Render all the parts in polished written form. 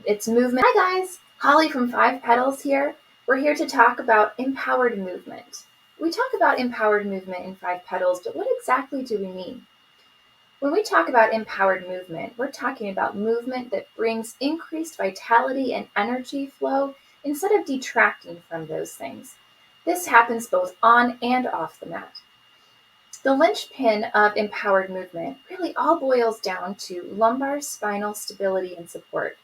It's movement. Hi guys, Holly from Five Petals here. We're here to talk about empowered movement. We talk about empowered movement in Five Petals, but what exactly do we mean? When we talk about empowered movement, we're talking about movement that brings increased vitality and energy flow instead of detracting from those things. This happens both on and off the mat. The linchpin of empowered movement really all boils down to lumbar spinal stability and support.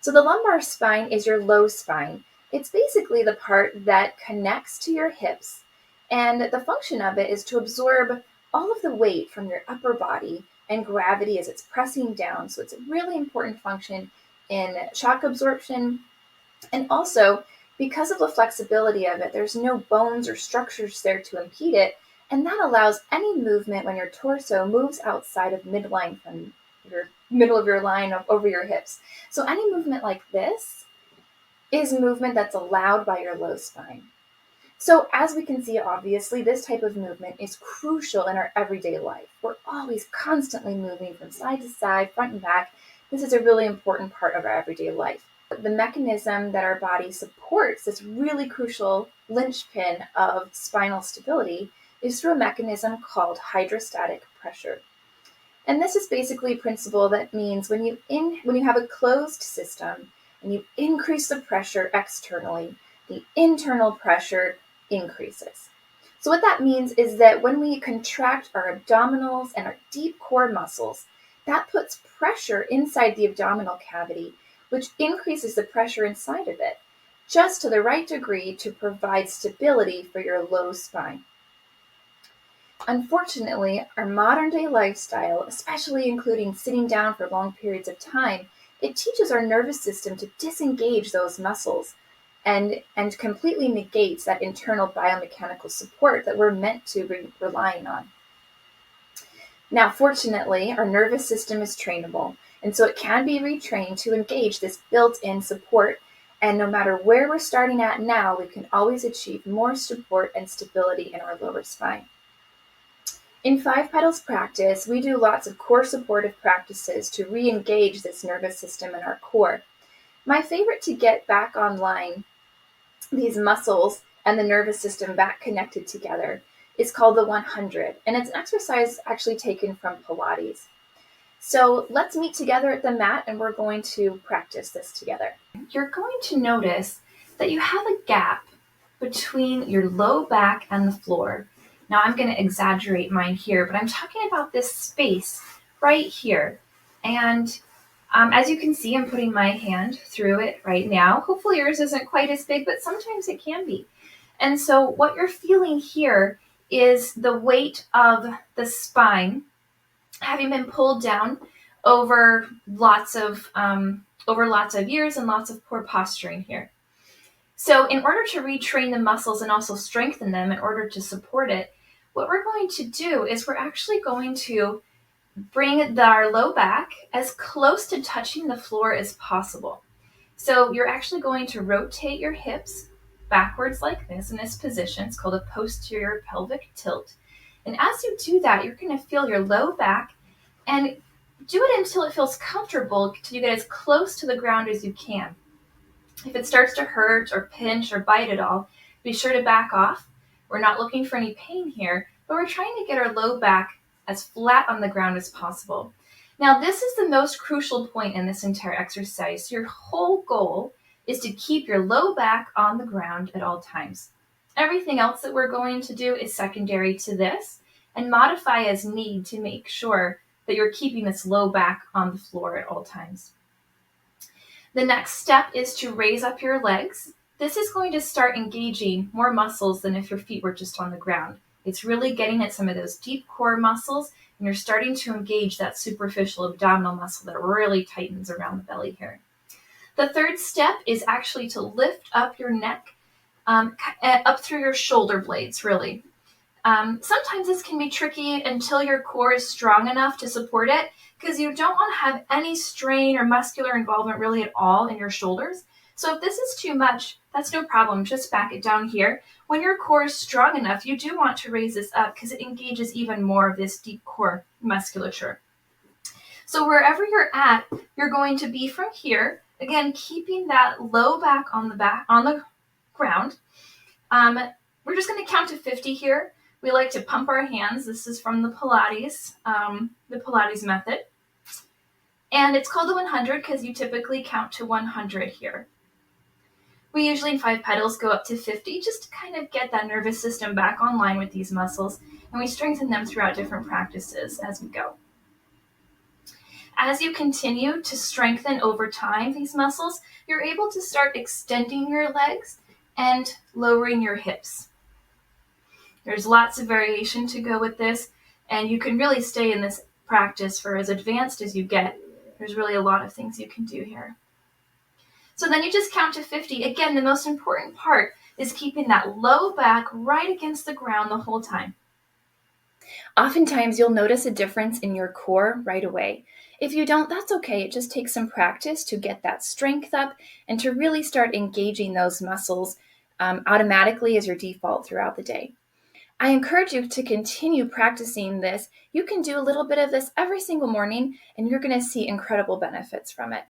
So the lumbar spine is your low spine. It's basically the part that connects to your hips, and the function of it is to absorb all of the weight from your upper body and gravity as it's pressing down. So it's a really important function in shock absorption. And also, because of the flexibility of it, there's no bones or structures there to impede it, and that allows any movement when your torso moves outside of midline from your middle of your line over your hips. So any movement like this is movement that's allowed by your low spine. So as we can see, obviously, this type of movement is crucial in our everyday life. We're always constantly moving from side to side, front and back. This is a really important part of our everyday life. The mechanism that our body supports this really crucial linchpin of spinal stability is through a mechanism called hydrostatic pressure. And this is basically a principle that means when you have a closed system and you increase the pressure externally, the internal pressure increases. So what that means is that when we contract our abdominals and our deep core muscles, that puts pressure inside the abdominal cavity, which increases the pressure inside of it, just to the right degree to provide stability for your low spine. Unfortunately, our modern day lifestyle, especially including sitting down for long periods of time, it teaches our nervous system to disengage those muscles and completely negates that internal biomechanical support that we're meant to be relying on. Now, fortunately, our nervous system is trainable, and so it can be retrained to engage this built-in support. And no matter where we're starting at now, we can always achieve more support and stability in our lower spine. In Five Petals practice, we do lots of core supportive practices to re-engage this nervous system in our core. My favorite to get back online, these muscles and the nervous system back connected together, is called the 100, and it's an exercise actually taken from Pilates. So let's meet together at the mat and we're going to practice this together. You're going to notice that you have a gap between your low back and the floor. Now I'm going to exaggerate mine here, but I'm talking about this space right here. And as you can see, I'm putting my hand through it right now. Hopefully yours isn't quite as big, but sometimes it can be. And so what you're feeling here is the weight of the spine having been pulled down over lots of years and lots of poor posturing here. So in order to retrain the muscles and also strengthen them in order to support it, what we're going to do is we're actually going to bring our low back as close to touching the floor as possible. So you're actually going to rotate your hips backwards like this in this position. It's called a posterior pelvic tilt. And as you do that, you're going to feel your low back and do it until it feels comfortable till you get as close to the ground as you can. If it starts to hurt or pinch or bite at all, be sure to back off. We're not looking for any pain here, but we're trying to get our low back as flat on the ground as possible. Now, this is the most crucial point in this entire exercise. Your whole goal is to keep your low back on the ground at all times. Everything else that we're going to do is secondary to this and modify as need to make sure that you're keeping this low back on the floor at all times. The next step is to raise up your legs. This is going to start engaging more muscles than if your feet were just on the ground. It's really getting at some of those deep core muscles, and you're starting to engage that superficial abdominal muscle that really tightens around the belly here. The third step is actually to lift up your neck up through your shoulder blades, really. Sometimes this can be tricky until your core is strong enough to support it, because you don't want to have any strain or muscular involvement really at all in your shoulders. So if this is too much, that's no problem. Just back it down here. When your core is strong enough, you do want to raise this up because it engages even more of this deep core musculature. So wherever you're at, you're going to be from here Again, keeping that low back on the ground. We're just going to count to 50 here. We like to pump our hands. This is from the Pilates method. And it's called the 100 because you typically count to 100 here. We usually in 5 Petals go up to 50 just to kind of get that nervous system back online with these muscles, and we strengthen them throughout different practices as we go. As you continue to strengthen over time these muscles, you're able to start extending your legs and lowering your hips. There's lots of variation to go with this, and you can really stay in this practice for as advanced as you get. There's really a lot of things you can do here. So then you just count to 50. Again, the most important part is keeping that low back right against the ground the whole time. Oftentimes, you'll notice a difference in your core right away. If you don't, that's okay. It just takes some practice to get that strength up and to really start engaging those muscles automatically as your default throughout the day. I encourage you to continue practicing this. You can do a little bit of this every single morning, and you're going to see incredible benefits from it.